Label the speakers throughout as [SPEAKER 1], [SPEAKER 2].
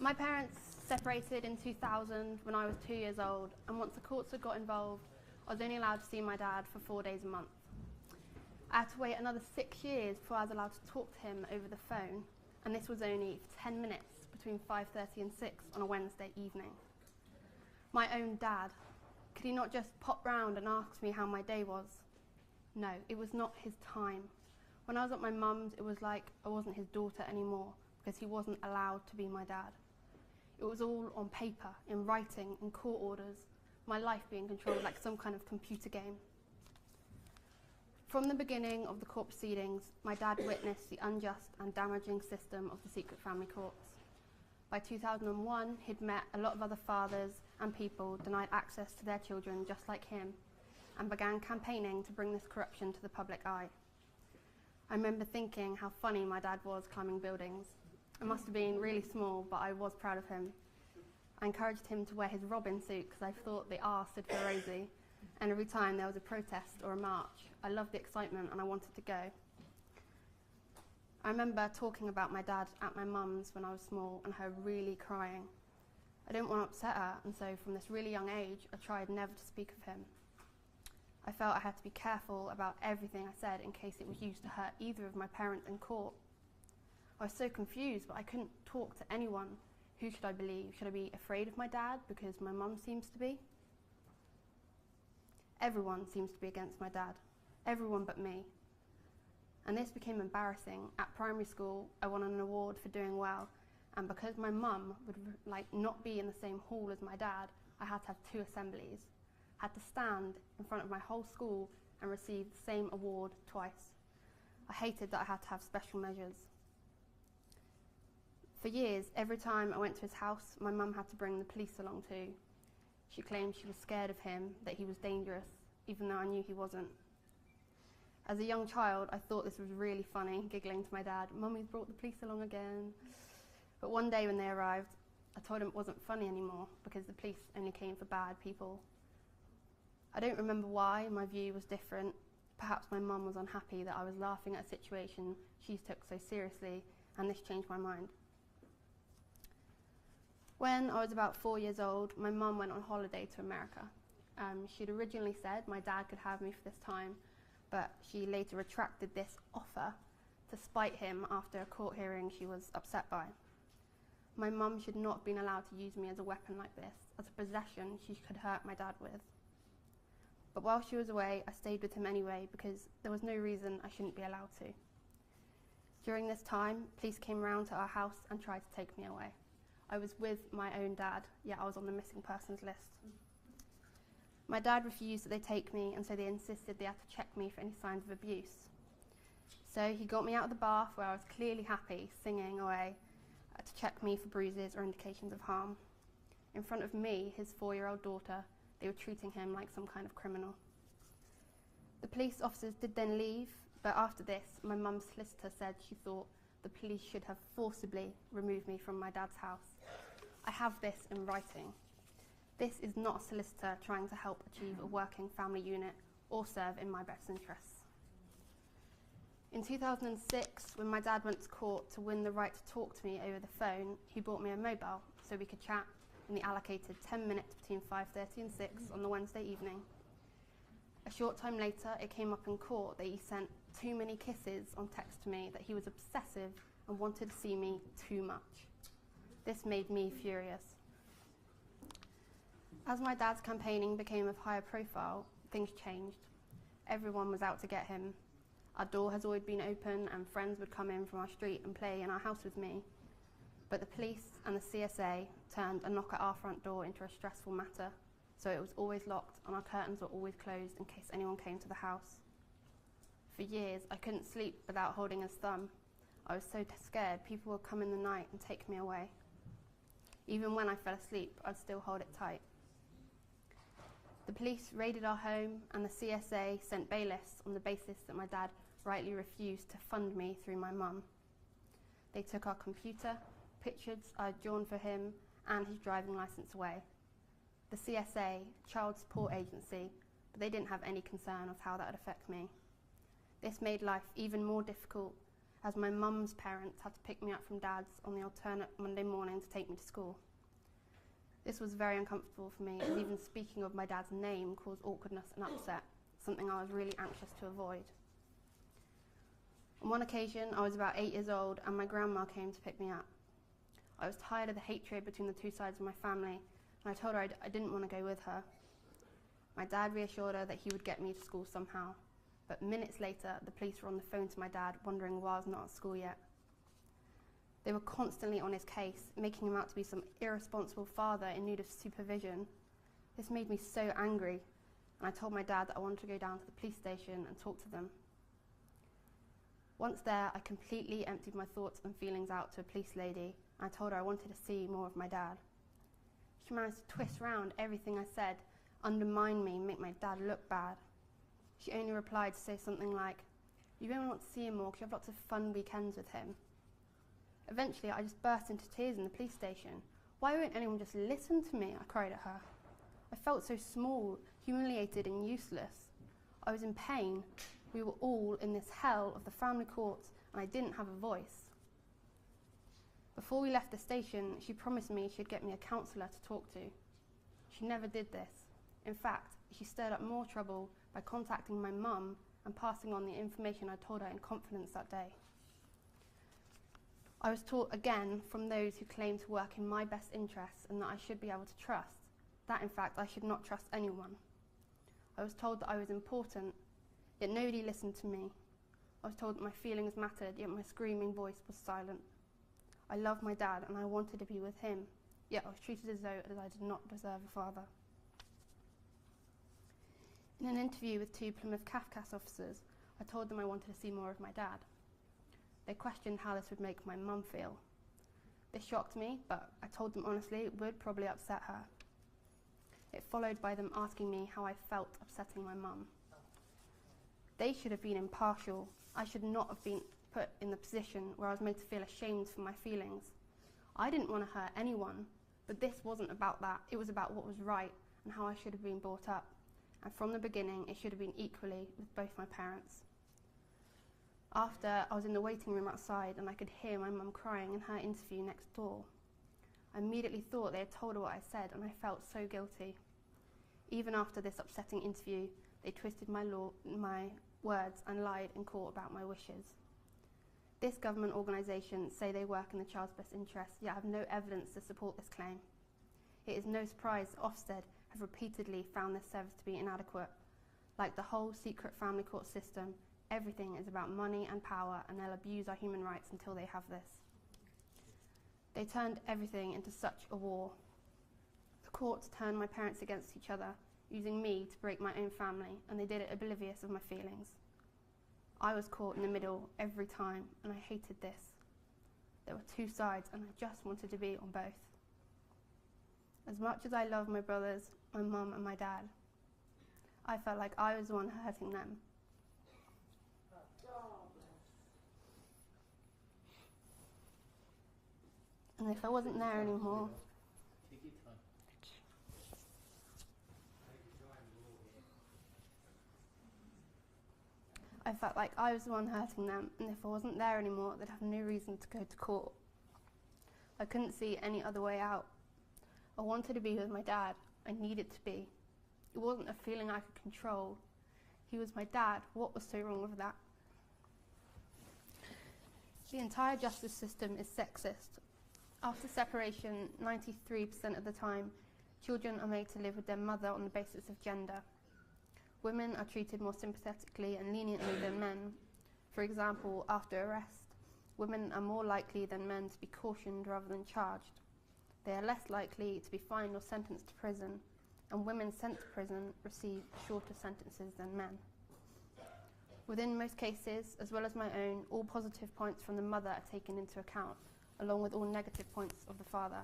[SPEAKER 1] My parents separated in 2000 when I was 2 years old, and once the courts had got involved, I was only allowed to see my dad for 4 days a month. I had to wait another 6 years before I was allowed to talk to him over the phone, and this was only for 10 minutes between 5:30 and 6 on a Wednesday evening. My own dad, could he not just pop round and ask me how my day was? No, it was not his time. When I was at my mum's, it was like I wasn't his daughter anymore because he wasn't allowed to be my dad. It was all on paper, in writing, in court orders, my life being controlled like some kind of computer game. From the beginning of the court proceedings, my dad witnessed the unjust and damaging system of the secret family courts. By 2001, he'd met a lot of other fathers and people denied access to their children just like him, and began campaigning to bring this corruption to the public eye. I remember thinking how funny my dad was climbing buildings. It must have been really small, but I was proud of him. I encouraged him to wear his Robin suit because I thought the R stood for Rosie, and every time there was a protest or a march, I loved the excitement and I wanted to go. I remember talking about my dad at my mum's when I was small and her really crying. I didn't want to upset her, and so from this really young age, I tried never to speak of him. I felt I had to be careful about everything I said in case it was used to hurt either of my parents in court. I was so confused, but I couldn't talk to anyone. Who should I believe? Should I be afraid of my dad because my mum seems to be? Everyone seems to be against my dad. Everyone but me. And this became embarrassing. At primary school, I won an award for doing well, and because my mum would not be in the same hall as my dad, I had to have 2 assemblies. I had to stand in front of my whole school and receive the same award twice. I hated that I had to have special measures. For years, every time I went to his house, my mum had to bring the police along too. She claimed she was scared of him, that he was dangerous, even though I knew he wasn't. As a young child, I thought this was really funny, giggling to my dad, "Mummy's brought the police along again." But one day when they arrived, I told him it wasn't funny anymore because the police only came for bad people. I don't remember why my view was different. Perhaps my mum was unhappy that I was laughing at a situation she took so seriously, and this changed my mind. When I was about 4 years old, my mum went on holiday to America. She'd originally said my dad could have me for this time, but she later retracted this offer to spite him after a court hearing she was upset by. My mum should not have been allowed to use me as a weapon like this, as a possession she could hurt my dad with. But while she was away, I stayed with him anyway because there was no reason I shouldn't be allowed to. During this time, police came round to our house and tried to take me away. I was with my own dad, yet I was on the missing persons list. My dad refused that they take me, and so they insisted they had to check me for any signs of abuse. So he got me out of the bath where I was clearly happy, singing away, to check me for bruises or indications of harm. In front of me, his 4-year-old daughter, they were treating him like some kind of criminal. The police officers did then leave, but after this, my mum's solicitor said she thought the police should have forcibly removed me from my dad's house. I have this in writing. This is not a solicitor trying to help achieve a working family unit or serve in my best interests. In 2006, when my dad went to court to win the right to talk to me over the phone, he bought me a mobile so we could chat in the allocated 10 minutes between 5:30 and 6 on the Wednesday evening. A short time later, it came up in court that he sent too many kisses on text to me, that he was obsessive and wanted to see me too much. This made me furious. As my dad's campaigning became of higher profile, things changed. Everyone was out to get him. Our door has always been open and friends would come in from our street and play in our house with me. But the police and the CSA turned a knock at our front door into a stressful matter, so it was always locked and our curtains were always closed in case anyone came to the house. For years, I couldn't sleep without holding his thumb. I was so scared people would come in the night and take me away. Even when I fell asleep, I'd still hold it tight. The police raided our home and the CSA sent bailiffs on the basis that my dad rightly refused to fund me through my mum. They took our computer, pictures I'd drawn for him, and his driving licence away. The CSA, Child Support Agency, but they didn't have any concern of how that would affect me. This made life even more difficult as my mum's parents had to pick me up from dad's on the alternate Monday morning to take me to school. This was very uncomfortable for me, as even speaking of my dad's name caused awkwardness and upset, something I was really anxious to avoid. On one occasion, I was about 8 years old and my grandma came to pick me up. I was tired of the hatred between the two sides of my family, and I told her I didn't want to go with her. My dad reassured her that he would get me to school somehow, but minutes later, the police were on the phone to my dad, wondering why I was not at school yet. They were constantly on his case, making him out to be some irresponsible father in need of supervision. This made me so angry, and I told my dad that I wanted to go down to the police station and talk to them. Once there, I completely emptied my thoughts and feelings out to a police lady, and I told her I wanted to see more of my dad. She managed to twist round everything I said, undermine me, make my dad look bad. She only replied to say something like, "You only want to see him more because you have lots of fun weekends with him." Eventually, I just burst into tears in the police station. "Why won't anyone just listen to me?" I cried at her. I felt so small, humiliated and useless. I was in pain. We were all in this hell of the family courts and I didn't have a voice. Before we left the station, she promised me she'd get me a counsellor to talk to. She never did this. In fact, she stirred up more trouble by contacting my mum and passing on the information I told her in confidence that day. I was taught again from those who claim to work in my best interests and that I should be able to trust, that in fact I should not trust anyone. I was told that I was important, yet nobody listened to me. I was told that my feelings mattered, yet my screaming voice was silent. I loved my dad and I wanted to be with him, yet I was treated as though I did not deserve a father. In an interview with 2 Plymouth CAFCASS officers, I told them I wanted to see more of my dad. They questioned how this would make my mum feel. This shocked me, but I told them honestly it would probably upset her. It followed by them asking me how I felt upsetting my mum. They should have been impartial. I should not have been put in the position where I was made to feel ashamed for my feelings. I didn't want to hurt anyone, but this wasn't about that. It was about what was right and how I should have been brought up. And from the beginning, it should have been equally with both my parents. After, I was in the waiting room outside and I could hear my mum crying in her interview next door. I immediately thought they had told her what I said and I felt so guilty. Even after this upsetting interview, they twisted my words and lied in court about my wishes. This government organisation say they work in the child's best interests, yet have no evidence to support this claim. It is no surprise that Ofsted have repeatedly found this service to be inadequate. Like the whole secret family court system, everything is about money and power, and they'll abuse our human rights until they have this. They turned everything into such a war. The courts turned my parents against each other, using me to break my own family, and they did it oblivious of my feelings. I was caught in the middle every time, and I hated this. There were 2 sides, and I just wanted to be on both. As much as I love my brothers, my mum and my dad, I felt like I was the one hurting them. And if I wasn't there anymore, I felt like I was the one hurting them, and if I wasn't there anymore, they'd have no reason to go to court. I couldn't see any other way out. I wanted to be with my dad. I needed to be. It wasn't a feeling I could control. He was my dad. What was so wrong with that? The entire justice system is sexist. After separation, 93% of the time, children are made to live with their mother on the basis of gender. Women are treated more sympathetically and leniently than men. For example, after arrest, women are more likely than men to be cautioned rather than charged. They are less likely to be fined or sentenced to prison, and women sent to prison receive shorter sentences than men. Within most cases, as well as my own, all positive points from the mother are taken into account, along with all negative points of the father.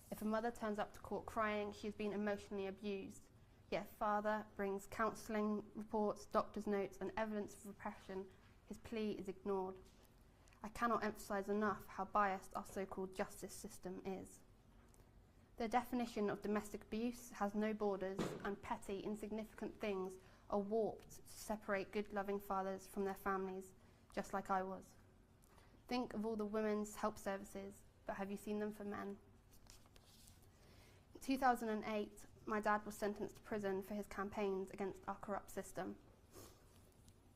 [SPEAKER 1] If a mother turns up to court crying, she has been emotionally abused. Yet if father brings counselling reports, doctor's notes and evidence of repression, his plea is ignored. I cannot emphasise enough how biased our so-called justice system is. The definition of domestic abuse has no borders, and petty, insignificant things are warped to separate good, loving fathers from their families, just like I was. Think of all the women's help services, but have you seen them for men? In 2008, my dad was sentenced to prison for his campaigns against our corrupt system.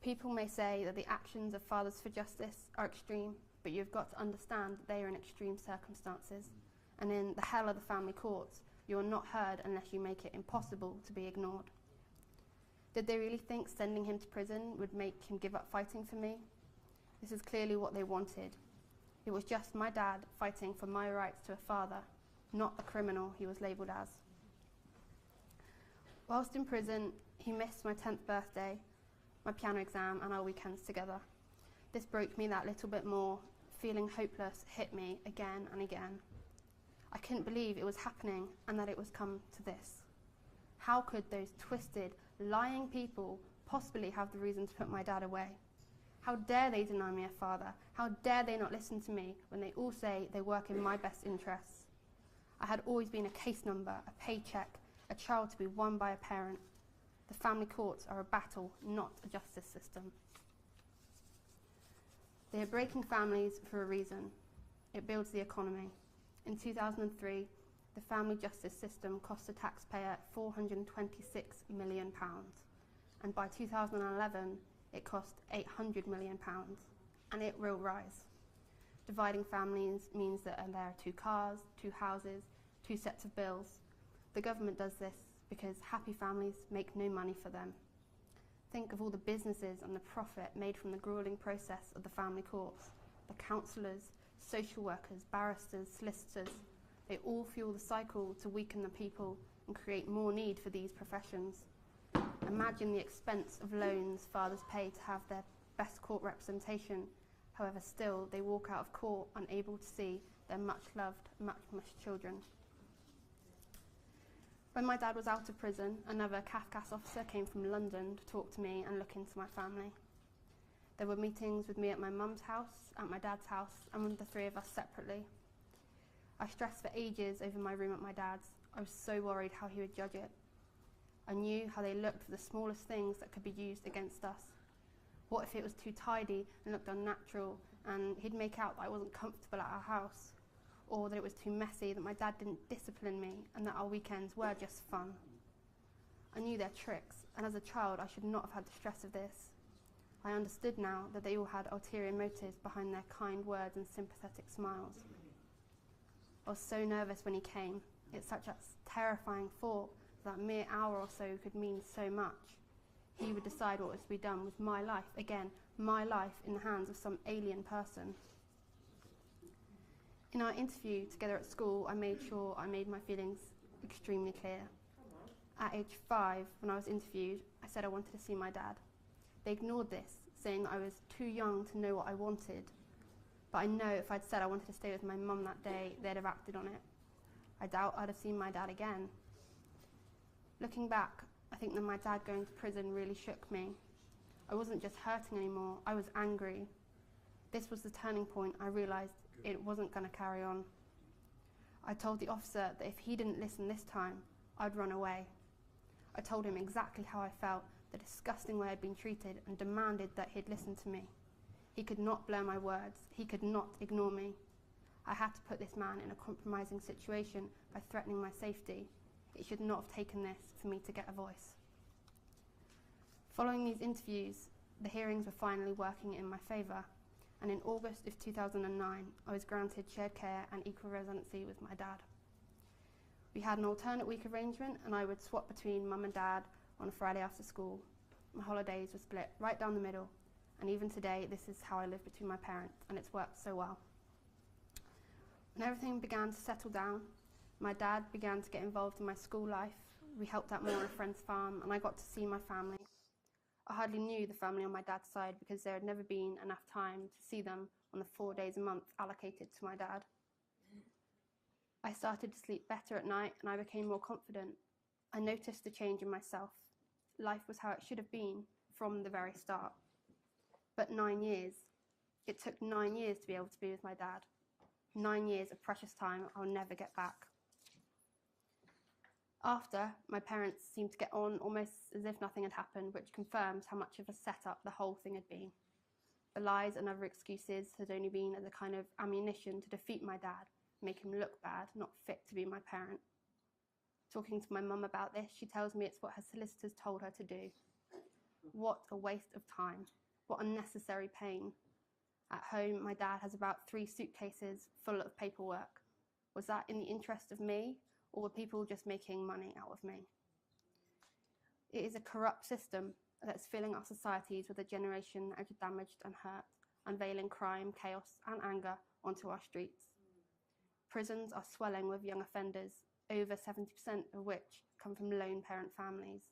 [SPEAKER 1] People may say that the actions of Fathers for Justice are extreme, but you've got to understand that they are in extreme circumstances. And in the hell of the family courts, you are not heard unless you make it impossible to be ignored. Did they really think sending him to prison would make him give up fighting for me? This is clearly what they wanted. It was just my dad fighting for my rights to a father, not the criminal he was labelled as. Whilst in prison, he missed my 10th birthday, my piano exam, and our weekends together. This broke me that little bit more. Feeling hopeless hit me again and again. I couldn't believe it was happening and that it was come to this. How could those twisted, lying people possibly have the reason to put my dad away? How dare they deny me a father? How dare they not listen to me when they all say they work in my best interests? I had always been a case number, a paycheck, a child to be won by a parent. The family courts are a battle, not a justice system. They are breaking families for a reason. It builds the economy. In 2003, the family justice system cost the taxpayer £426 million. And by 2011, it cost £800 million. And it will rise. Dividing families means that there are 2 cars, 2 houses, 2 sets of bills. The government does this because happy families make no money for them. Think of all the businesses and the profit made from the gruelling process of the family courts. The counsellors, social workers, barristers, solicitors, they all fuel the cycle to weaken the people and create more need for these professions. Imagine the expense of loans fathers pay to have their best court representation. However, still they walk out of court unable to see their much loved, much missed children. When my dad was out of prison, another CAFCASS officer came from London to talk to me and look into my family. There were meetings with me at my mum's house, at my dad's house, and with the 3 of us separately. I stressed for ages over my room at my dad's. I was so worried how he would judge it. I knew how they looked for the smallest things that could be used against us. What if it was too tidy and looked unnatural, and he'd make out that I wasn't comfortable at our house? Or that it was too messy, that my dad didn't discipline me, and that our weekends were just fun. I knew their tricks, and as a child I should not have had the stress of this. I understood now that they all had ulterior motives behind their kind words and sympathetic smiles. I was so nervous when he came. It's such a terrifying thought that mere hour or so could mean so much. He would decide what was to be done with my life, again, my life in the hands of some alien person. In our interview together at school, I made sure I made my feelings extremely clear. At age 5, when I was interviewed, I said I wanted to see my dad. They ignored this, saying that I was too young to know what I wanted. But I know if I'd said I wanted to stay with my mum that day, they'd have acted on it. I doubt I'd have seen my dad again. Looking back, I think that my dad going to prison really shook me. I wasn't just hurting anymore, I was angry. This was the turning point. I realised it wasn't going to carry on. I told the officer that if he didn't listen this time, I'd run away. I told him exactly how I felt, the disgusting way I'd been treated, and demanded that he'd listen to me. He could not blur my words. He could not ignore me. I had to put this man in a compromising situation by threatening my safety. It should not have taken this for me to get a voice. Following these interviews, the hearings were finally working in my favour, and in August of 2009, I was granted shared care and equal residency with my dad. We had an alternate week arrangement, and I would swap between mum and dad on a Friday after school. My holidays were split right down the middle, and even today, this is how I live between my parents, and it's worked so well. When everything began to settle down, my dad began to get involved in my school life. We helped out more on a friend's farm, and I got to see my family. I hardly knew the family on my dad's side because there had never been enough time to see them on the 4 days a month allocated to my dad. I started to sleep better at night, and I became more confident. I noticed a change in myself. Life was how it should have been from the very start. But 9 years. It took 9 years to be able to be with my dad. 9 years of precious time I'll never get back. After, my parents seemed to get on almost as if nothing had happened, which confirms how much of a setup the whole thing had been. The lies and other excuses had only been as a kind of ammunition to defeat my dad, make him look bad, not fit to be my parent. Talking to my mum about this, she tells me it's what her solicitors told her to do. What a waste of time. What unnecessary pain. At home, my dad has about 3 suitcases full of paperwork. Was that in the interest of me, or were people just making money out of me? It is a corrupt system that's filling our societies with a generation that are damaged and hurt, unveiling crime, chaos, and anger onto our streets. Prisons are swelling with young offenders, over 70% of which come from lone parent families.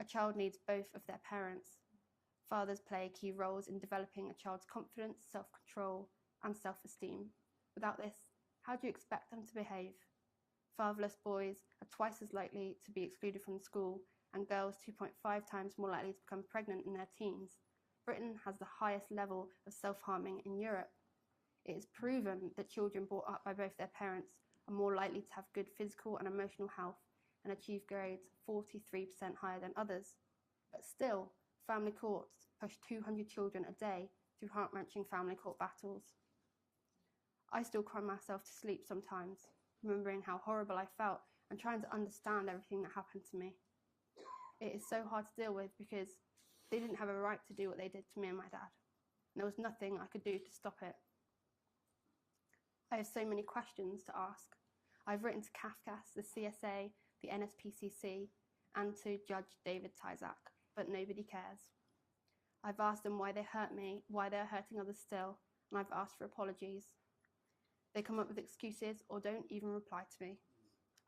[SPEAKER 1] A child needs both of their parents. Fathers play key roles in developing a child's confidence, self-control, and self-esteem. Without this, how do you expect them to behave? Fatherless boys are twice as likely to be excluded from school, and girls 2.5 times more likely to become pregnant in their teens. Britain has the highest level of self-harming in Europe. It is proven that children brought up by both their parents are more likely to have good physical and emotional health and achieve grades 43% higher than others. But still, family courts push 200 children a day through heart-wrenching family court battles. I still cry myself to sleep sometimes, remembering how horrible I felt and trying to understand everything that happened to me. It is so hard to deal with because they didn't have a right to do what they did to me and my dad. And there was nothing I could do to stop it. I have so many questions to ask. I've written to CAFCASS, the CSA, the NSPCC, and to Judge David Tyzack, but nobody cares. I've asked them why they hurt me, why they're hurting others still, and I've asked for apologies. They come up with excuses or don't even reply to me.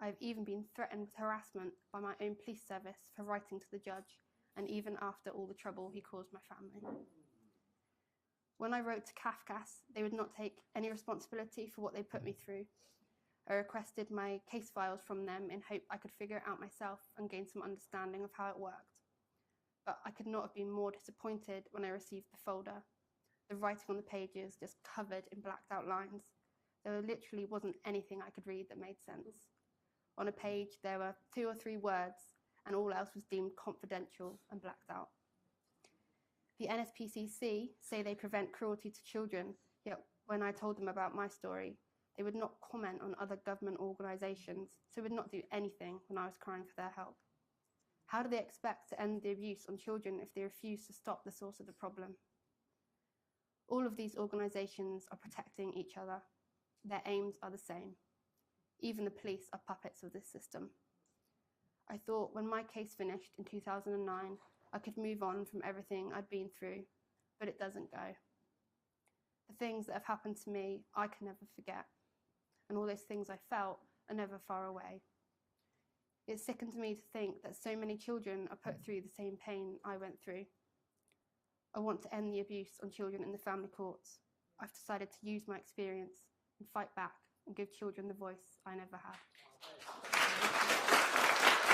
[SPEAKER 1] I've even been threatened with harassment by my own police service for writing to the judge, and even after all the trouble he caused my family. When I wrote to CAFCASS, they would not take any responsibility for what they put me through. I requested my case files from them in hope I could figure it out myself and gain some understanding of how it worked. But I could not have been more disappointed when I received the folder. The writing on the pages just covered in blacked out lines. There literally wasn't anything I could read that made sense. On a page, there were 2 or 3 words, and all else was deemed confidential and blacked out. The NSPCC say they prevent cruelty to children, yet when I told them about my story, they would not comment on other government organisations, so would not do anything when I was crying for their help. How do they expect to end the abuse on children if they refuse to stop the source of the problem? All of these organisations are protecting each other. Their aims are the same. Even the police are puppets of this system. I thought when my case finished in 2009, I could move on from everything I'd been through, but it doesn't go. The things that have happened to me, I can never forget, and all those things I felt are never far away. It sickens me to think that so many children are put through the same pain I went through. I want to end the abuse on children in the family courts. I've decided to use my experience and fight back and give children the voice I never had.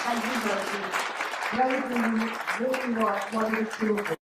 [SPEAKER 2] Thank you, Rosie. Very, very, very well, wonderful.